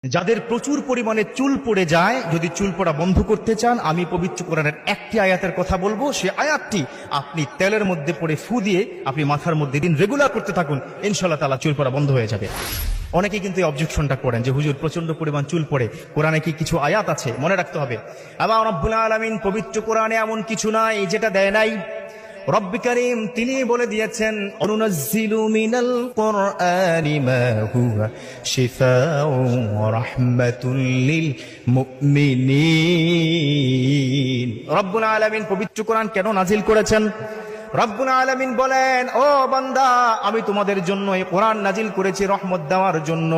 যাদের প্রচুর পরিমাণে চুল পড়ে যায়, যদি চুল পড়া বন্ধ করতে চান, আমি পবিত্র কোরআনের একটি আয়াতের কথা বলবো। সে আয়াতটি আপনি তেলের মধ্যে পড়ে ফু দিয়ে আপনি মাথার মধ্যে দিন রেগুলার করতে থাকুন, ইনশাআল্লাহ তাআলা চুল পড়া বন্ধ হয়ে যাবে। অনেকে কিন্তু এই অবজেকশনটা করেন যে হুজুর প্রচন্ড পরিমাণ চুল পড়ে, কোরআনে কি কিছু আয়াত আছে? মনে রাখতে হবে, আল্লাহ রাব্বুল আলামিন পবিত্র কোরআনে এমন কিছু নাই যেটা দেয় নাই। রব্বি কারীম তিনি বলে দিয়েছেন, অনুনাজ্জিলু মিনাল কুরআনি মা হুয়া শিফাউন ওয়া রাহমাতুল লিল মুমিনিন। রব্বুল আলামিন পবিত্র কোরআন কেন নাজিল করেছেন? রব্বুল আলামিন বলেন, ও বান্দা, আমি তোমাদের জন্য এই কোরআন নাজিল করেছি রহমত দেওয়ার জন্য।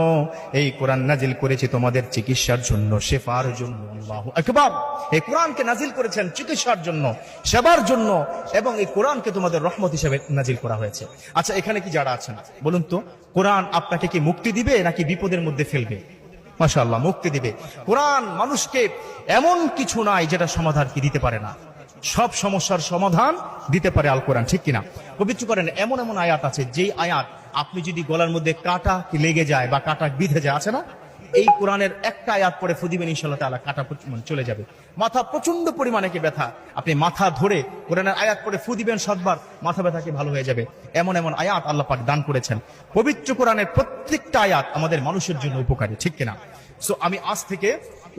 এই কোরআন নাজিল করেছি তোমাদের চিকিৎসার জন্য, শেফার জন্য। আল্লাহু আকবার। এই কোরআনকে নাজিল করেছেন চিকিৎসার জন্য, সেবার জন্য, এবং এই কোরআনকে তোমাদের রহমত হিসেবে নাজিল করা হয়েছে। আচ্ছা, এখানে কি যারা আছেন বলুন তো, কোরআন আপনাকে কি মুক্তি দিবে নাকি বিপদের মধ্যে ফেলবে? মাশাআল্লাহ, মুক্তি দিবে। কোরআন মানুষকে এমন কিছু নাই যেটা সমাধান কি দিতে পারে না। সব সমস্যার সমাধান দিতে পারে আল কোরআন, ঠিক কিনা? পবিত্র কোরআনে এমন এমন আয়াত আছে, যেই আয়াত আপনি যদি গলার মধ্যে কাঁটা লেগে যায় বা কাঁটা বিঁধে যায়, আছে না, এই কোরআনের একটা আয়াত পরে ফুদিবেন, ইনশাআল্লাহ তাআলা কাঁটা চলে যাবে। মাথা প্রচন্ড পরিমাণে কি ব্যথা, আপনি মাথা ধরে কোরআনের আয়াত পরে ফুদিবেন 7 বার, মাথা ব্যথা কি ভালো হয়ে যাবে। এমন এমন আয়াত আল্লাহ পাক দান করেছেন। পবিত্র কোরআনের প্রত্যেকটা আয়াত আমাদের মানুষের জন্য উপকারী, ঠিক কিনা? সো আমি আজ থেকে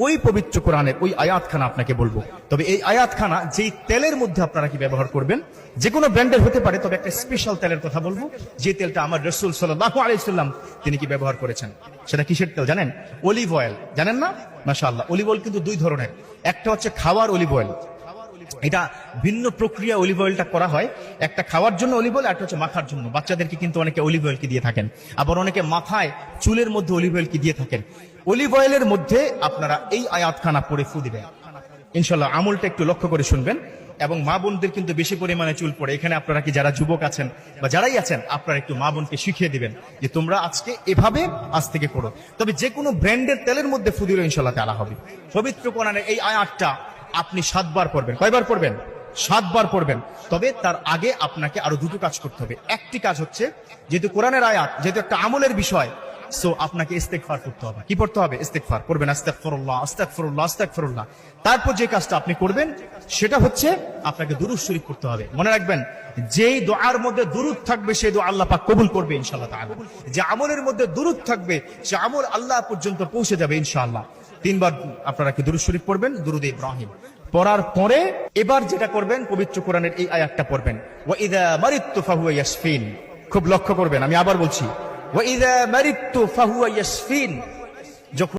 ওই পবিত্র কোরআনের ওই আয়াতখানা আপনাকে বলবো। তবে এই আয়াতখানা যেই তেলের মধ্যে আপনারা কি ব্যবহার করবেন, যে কোনো ব্র্যান্ডের হতে পারে, তবে একটা স্পেশাল তেলের কথা বলবো, যে তেলটা আমার রাসূল সাল্লাল্লাহু আলাইহি ওয়াসাল্লাম তিনি কি ব্যবহার করেছেন। সেটা কিসের তেল জানেন? Olive oil. জানেন না? মাশাআল্লাহ। অলিভ অয়েল কিন্তু দুই ধরনের, একটা হচ্ছে খাওয়ার অলিভ অয়েল, এটা ভিন্ন প্রক্রিয়া অলিভ অয়েলটা করা হয়। একটা খাওয়ার জন্য অলিভ অয়েল, একটা হচ্ছে মাখার জন্য। বাচ্চাদেরকে কিন্তু অনেকে অলিভ অয়েল কি দিয়ে থাকেন, আবার অনেকে মাথায় চুলের মধ্যে অলিভ অয়েল কি দিয়ে থাকেন। অলিভ অয়েলের মধ্যে আপনারা এই আয়াতখানা পড়ে ফু দিবেন, ইনশাআল্লাহ। আমলটা একটু লক্ষ্য করে শুনবেন। এবং মা বোনদের কিন্তু বেশি পরিমাণে চুল পড়ে, এখানে আপনারা কি যারা যুবক আছেন বা যারাই আছেন, আপনারা একটু মা বোনকে শিখিয়ে দিবেন যে তোমরা আজকে এভাবে আজ থেকে করো। তবে যে কোনো ব্র্যান্ডের তেলের মধ্যে ফু দিলে ইনশাআল্লাহ তাআলা হবে। পবিত্র কোরআনের এই আয়াতটা আপনি 7 বার পড়বেন। কয়বার পড়বেন? 7 বার পড়বেন। তবে তার আগে আপনাকে আরো দুটো কাজ করতে হবে। একটি কাজ হচ্ছে, যেহেতু কোরআনের আয়াত, যেহেতু একটা আমলের বিষয়, সো আপনাকে ইস্তেগফার করতে হবে। কি পড়তে হবে? ইস্তেগফার করবেন, আস্তাগফিরুল্লাহ আস্তাগফিরুল্লাহ আস্তাগফিরুল্লাহ। তারপর যে কাজটা আপনি করবেন সেটা হচ্ছে আপনাকে দুরূদ শরীফ করতে হবে। মনে রাখবেন, যেই দোয়ার মধ্যে দুরূদ থাকবে সেই দোয়া আল্লাহ পাক কবুল করবে ইনশাআল্লাহ তাআলা। যে আমলের মধ্যে দুরূদ থাকবে সে আমল আল্লাহ পর্যন্ত পৌঁছে যাবে ইনশাআল্লাহ। 3 বার আপনারা কি দুরূদ শরীফ পড়বেন, দুরূদ ইব্রাহিম। পড়ার পরে এবার যেটা করবেন, পবিত্র কোরআনের এই আয়াতটা পড়বেন, ওয়া ইযা মারিতু ফাহুয়া ইয়াশফিন। খুব লক্ষ্য করবেন, আমি আবার বলছি, ওয়া ইযা মারিতু ফাহুয়া ইয়াশফিন। যখন